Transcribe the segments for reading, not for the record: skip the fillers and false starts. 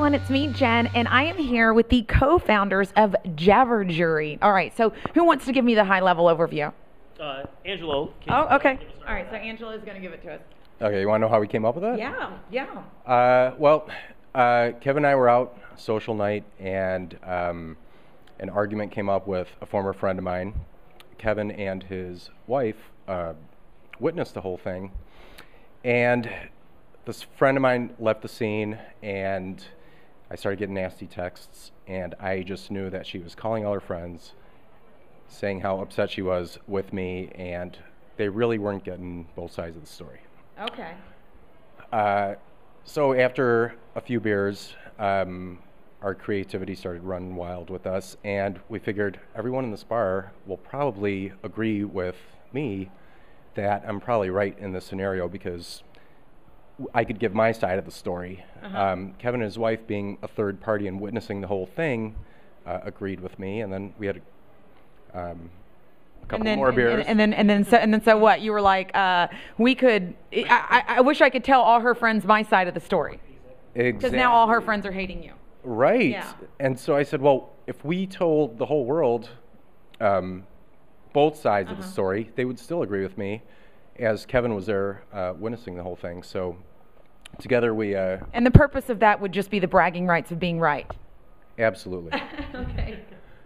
everyone, it's me, Jen, and I am here with the co-founders of Jabber Jury. All right, so who wants to give me the high-level overview? Angelo. Oh, okay. All right, so Angelo is going to give it to us. Okay, you want to know how we came up with that? Yeah. Well, Kevin and I were out social night, and an argument came up with a former friend of mine. Kevin and his wife witnessed the whole thing, and this friend of mine left the scene, and I started getting nasty texts, and I just knew that she was calling all her friends, saying how upset she was with me, and they really weren't getting both sides of the story. Okay. So after a few beers, our creativity started running wild with us, and we figured everyone in this bar will probably agree with me that I'm probably right in this scenario because I could give my side of the story. Kevin and his wife, being a third party and witnessing the whole thing, agreed with me, and then we had a couple more beers. And then so what? You were like, we could. I wish I could tell all her friends my side of the story. Exactly. Because now all her friends are hating you. Right. Yeah. And so I said, well, if we told the whole world both sides of the story, they would still agree with me, as Kevin was there witnessing the whole thing. So together we... and the purpose of that would just be the bragging rights of being right. Absolutely. Okay.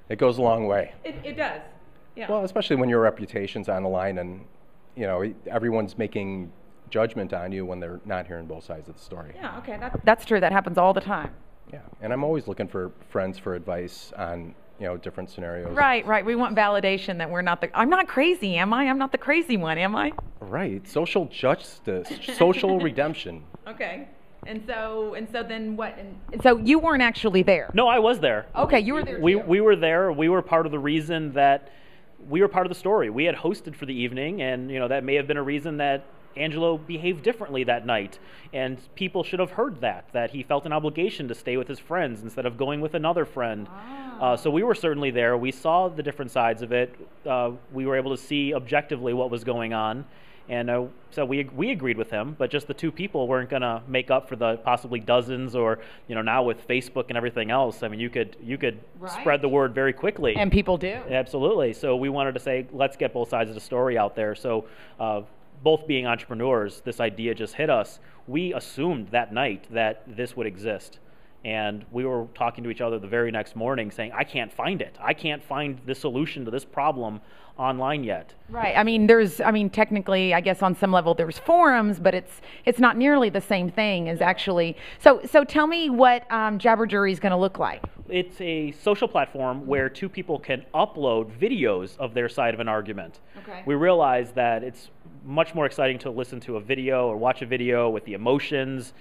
It goes a long way. It does. Yeah. Well, especially when your reputation's on the line and, you know, everyone's making judgment on you when they're not hearing both sides of the story. Yeah, okay, that's true. That happens all the time. Yeah, and I'm always looking for friends for advice on, you know, different scenarios. Right. We want validation that we're not I'm not crazy, am I? I'm not the crazy one, am I? Right. Social justice, social redemption. Okay. And so then what? And so you weren't actually there. No, I was there. Okay, you were there too. We were there. We were part of the reason that we were part of the story. We had hosted for the evening, and you know that may have been a reason that Angelo behaved differently that night, and people should have heard that he felt an obligation to stay with his friends instead of going with another friend. So we were certainly there. We saw the different sides of it. We were able to see objectively what was going on, and so we agreed with him. But just the two people weren't going to make up for the possibly dozens, or you know, now with Facebook and everything else, I mean, you could Right. spread the word very quickly. And people do. Absolutely. So we wanted to say, let's get both sides of the story out there. So. Both being entrepreneurs, this idea just hit us. We assumed that night that this would exist. And we were talking to each other the very next morning saying, I can't find it. I can't find the solution to this problem online yet. Right. I mean, technically, I guess on some level there's forums, but it's not nearly the same thing as actually. So tell me what Jabber Jury is going to look like. It's a social platform where two people can upload videos of their side of an argument. Okay. We realize that it's much more exciting to listen to a video or watch a video with the emotions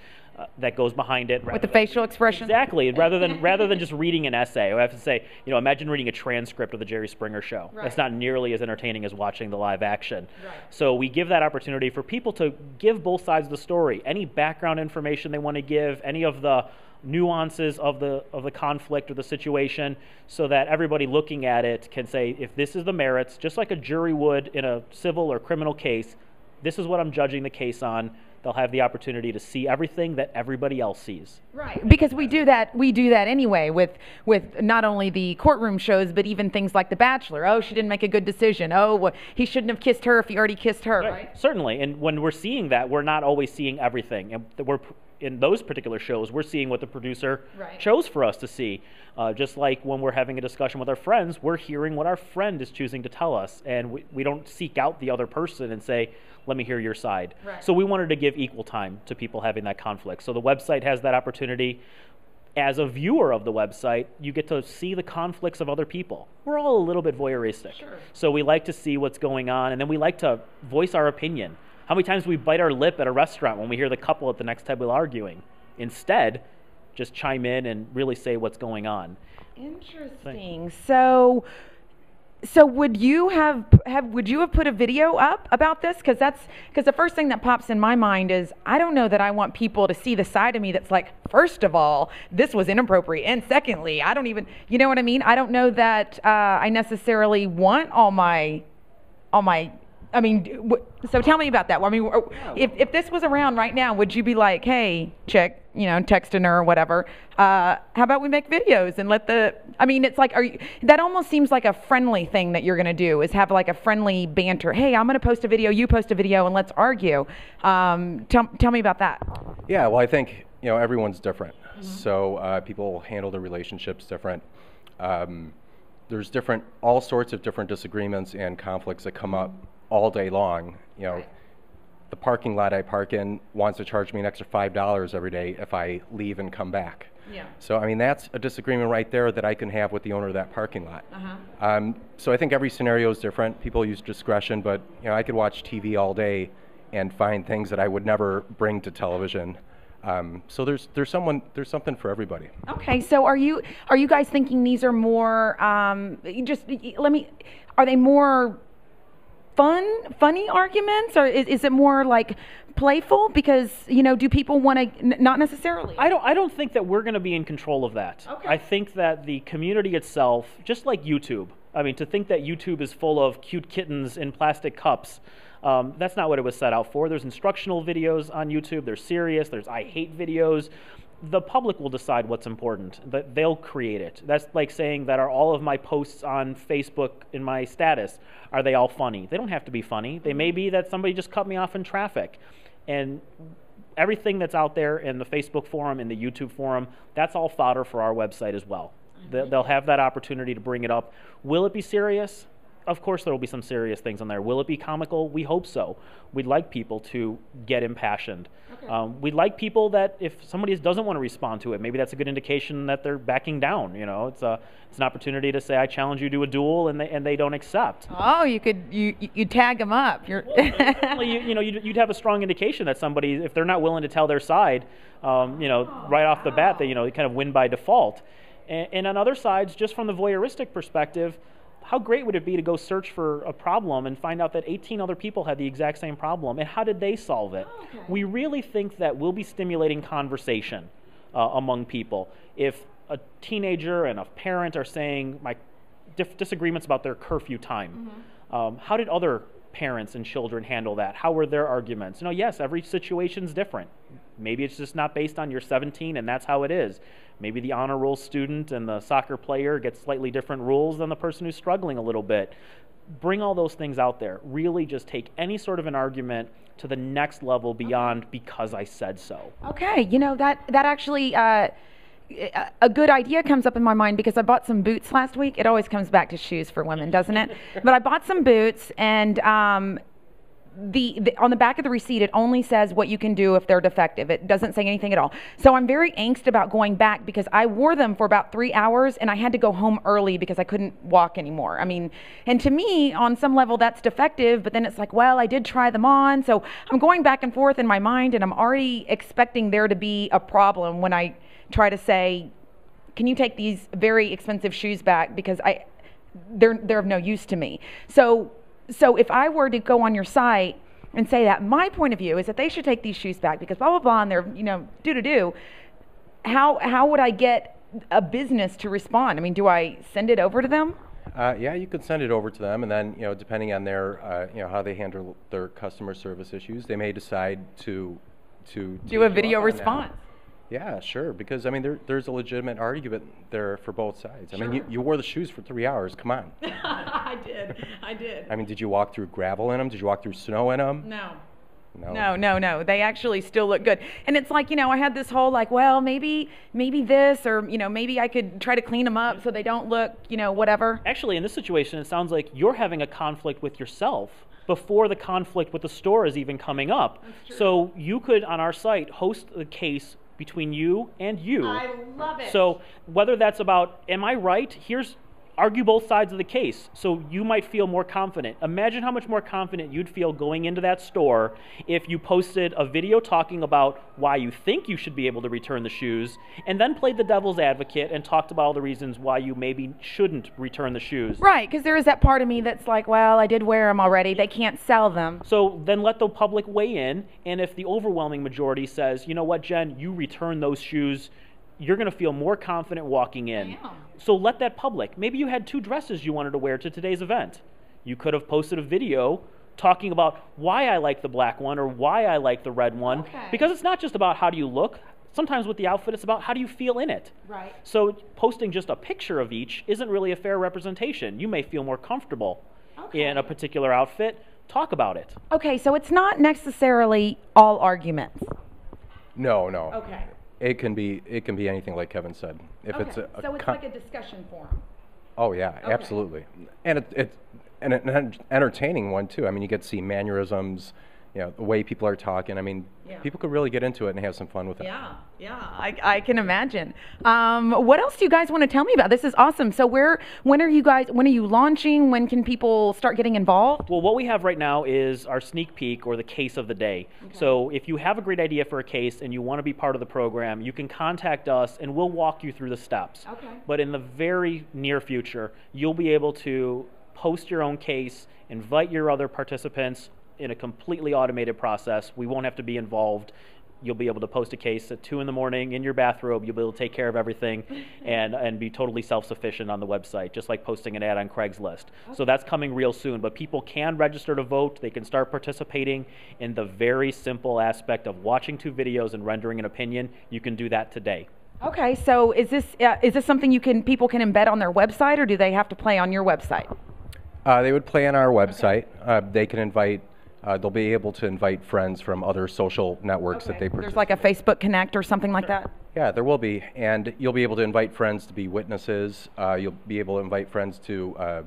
that goes behind it. With the facial expression? Exactly. Rather than just reading an essay. I have to say, you know, imagine reading a transcript of the Jerry Springer show. Right. That's not nearly as entertaining as watching the live action. Right. So we give that opportunity for people to give both sides of the story. Any background information they want to give, any of the nuances of the conflict or the situation, so that everybody looking at it can say, if this is the merits, just like a jury would in a civil or criminal case, this is what I'm judging the case on. They'll have the opportunity to see everything that everybody else sees. Right, because we do that anyway with not only the courtroom shows, but even things like The Bachelor. Oh, she didn't make a good decision. Oh, well, he shouldn't have kissed her if he already kissed her, right? Certainly, and when we're seeing that, we're not always seeing everything. And we're in those particular shows, we're seeing what the producer chose for us to see. Just like when we're having a discussion with our friends, we're hearing what our friend is choosing to tell us, and we don't seek out the other person and say, let me hear your side. Right. So we wanted to give equal time to people having that conflict. So the website has that opportunity. As a viewer of the website, you get to see the conflicts of other people. We're all a little bit voyeuristic. Sure. So we like to see what's going on, and then we like to voice our opinion. How many times do we bite our lip at a restaurant when we hear the couple at the next table arguing? Instead, just chime in and really say what's going on. Interesting. So would you have put a video up about this? Because the first thing that pops in my mind is, I don't know that I want people to see the side of me that's like, first of all, this was inappropriate, and secondly, I don't even, you know what I mean? I don't know that I necessarily want all my I mean, so tell me about that. I mean, if this was around right now, would you be like, hey, chick, you know, texting her or whatever, how about we make videos and I mean, it's like, that almost seems like a friendly thing that you're going to do, is have like a friendly banter. Hey, I'm going to post a video, you post a video, and let's argue. Tell me about that. Yeah, well, I think, you know, everyone's different. So people handle their relationships different. There's all sorts of different disagreements and conflicts that come up all day long. You know, the parking lot I park in wants to charge me an extra $5 every day if I leave and come back. Yeah. So I mean, that's a disagreement right there that I can have with the owner of that parking lot. So I think every scenario is different. People use discretion, but you know, I could watch TV all day and find things that I would never bring to television. So there's something for everybody. Okay, so are you guys thinking these are more are they more funny arguments, or is it more like playful? Because, you know, do people want to not necessarily? I don't think that we're going to be in control of that. Okay. I think that the community itself, just like YouTube, I mean, to think that YouTube is full of cute kittens in plastic cups, that's not what it was set out for. There's instructional videos on YouTube. There's serious. There's I hate videos. The public will decide what's important. They'll create it. That's like saying that are all of my posts on Facebook in my status, are they all funny? They don't have to be funny. They may be that somebody just cut me off in traffic. And everything that's out there in the Facebook forum, in the YouTube forum, that's all fodder for our website as well. They'll have that opportunity to bring it up. Will it be serious? Of course there will be some serious things on there. Will it be comical? We hope so. We'd like people to get impassioned. Okay. We'd like people that if somebody doesn't want to respond to it, maybe that's a good indication that they're backing down. You know, it's an opportunity to say, I challenge you to a duel, and they don't accept. Oh, you tag them up. You'd have a strong indication that somebody, if they're not willing to tell their side, right off the bat, they kind of win by default. And on other sides, just from the voyeuristic perspective, how great would it be to go search for a problem and find out that 18 other people had the exact same problem, and how did they solve it? Okay. We really think that we'll be stimulating conversation among people. If a teenager and a parent are saying disagreements about their curfew time, how did other parents and children handle that? How were their arguments? Yes, every situation's different. Maybe it's just not based on you're 17 and that's how it is. Maybe the honor roll student and the soccer player get slightly different rules than the person who's struggling a little bit. Bring all those things out there. Really just take any sort of an argument to the next level beyond because I said so. Okay, that actually a good idea comes up in my mind, because I bought some boots last week. It always comes back to shoes for women, doesn't it? But I bought some boots, and on the back of the receipt, it only says what you can do if they're defective. It doesn't say anything at all. So I'm very angst about going back, because I wore them for about 3 hours and I had to go home early because I couldn't walk anymore. I mean, and to me, on some level, that's defective, but then it's like, well, I did try them on. So I'm going back and forth in my mind, and I'm already expecting there to be a problem when I try to say, can you take these very expensive shoes back, because they're of no use to me. So if I were to go on your site and say that my point of view is that they should take these shoes back because blah, blah, blah, and they're, how would I get a business to respond? I mean, do I send it over to them? Yeah, you could send it over to them, and then, depending on their, how they handle their customer service issues, they may decide to do a video response. Yeah, sure, because, I mean, there's a legitimate argument there for both sides. Sure. I mean, you wore the shoes for 3 hours. Come on. I did. I mean, did you walk through gravel in them? Did you walk through snow in them? No. They actually still look good. And it's like, I had this whole well, maybe this, or, maybe I could try to clean them up so they don't look, whatever. Actually, in this situation, it sounds like you're having a conflict with yourself before the conflict with the store is even coming up. That's true. So you could, on our site, host the case between you and you. I love it. So whether that's about, am I right? Argue both sides of the case, so you might feel more confident. Imagine how much more confident you'd feel going into that store if you posted a video talking about why you think you should be able to return the shoes, and then played the devil's advocate and talked about all the reasons why you maybe shouldn't return the shoes. Right, because there is that part of me that's like, well, I did wear them already. They can't sell them. So then let the public weigh in, and if the overwhelming majority says, you know what, Jen, you return those shoes, you're going to feel more confident walking in. So let that public. Maybe you had 2 dresses you wanted to wear to today's event. You could have posted a video talking about why I like the black one or why I like the red one. Okay. Because it's not just about how do you look. Sometimes with the outfit, it's about how do you feel in it. Right. So posting just a picture of each isn't really a fair representation. You may feel more comfortable in a particular outfit. Talk about it. Okay, so it's not necessarily all arguments. No. Okay. It can be anything like Kevin said. If it's so it's like a discussion forum. Oh yeah, absolutely. And it's an entertaining one too. I mean, you get to see mannerisms, the way people are talking. I mean, people could really get into it and have some fun with it. Yeah, I can imagine. What else do you guys want to tell me about? This is awesome. So when are you launching? When can people start getting involved? Well, what we have right now is our sneak peek or the case of the day. Okay. So if you have a great idea for a case and you want to be part of the program, you can contact us and we'll walk you through the steps. Okay. But in the very near future, you'll be able to post your own case, invite your other participants in a completely automated process. We won't have to be involved. You'll be able to post a case at 2 in the morning in your bathrobe. You'll be able to take care of everything and be totally self-sufficient on the website, just like posting an ad on Craigslist. Okay. So that's coming real soon, but people can register to vote. They can start participating in the very simple aspect of watching 2 videos and rendering an opinion. You can do that today. Okay, so is this something people can embed on their website, or do they have to play on your website? They would play on our website. Okay. They can invite. They'll be able to invite friends from other social networks that they participate. There's like a Facebook Connect or something like that? Yeah, there will be. And you'll be able to invite friends to be witnesses. You'll be able to invite friends to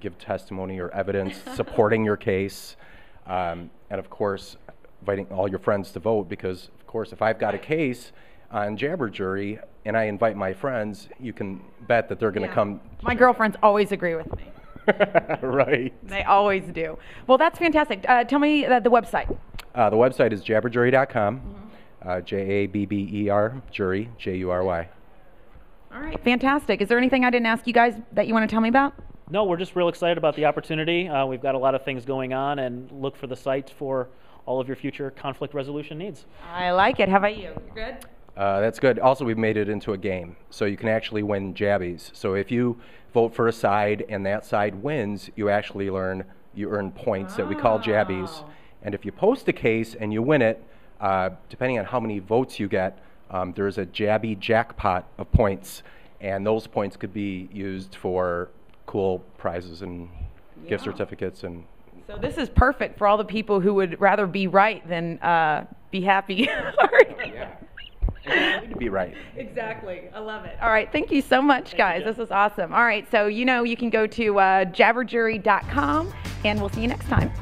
give testimony or evidence supporting your case. And of course, inviting all your friends to vote, because of course, if I've got a case on Jabber Jury and I invite my friends, you can bet that they're going to come. My girlfriends always agree with me. Right. They always do. Well, that's fantastic. Tell me the website. The website is jabberjury.com. Jabber jury, Jury. All right, fantastic. Is there anything I didn't ask you guys that you want to tell me about? No, we're just real excited about the opportunity. We've got a lot of things going on, and look for the site for all of your future conflict resolution needs. I like it. How about you? You good? That's good. Also, we've made it into a game, so you can actually win jabbies. So if you vote for a side and that side wins, you actually earn points that we call jabbies. And if you post a case and you win it, depending on how many votes you get, there's a jabby jackpot of points, and those points could be used for cool prizes and gift certificates. And so this is perfect for all the people who would rather be right than be happy. Yeah. To be right. Exactly. I love it. All right. Thank you so much, guys. This is awesome. All right. So, you can go to jabberjury.com, and we'll see you next time.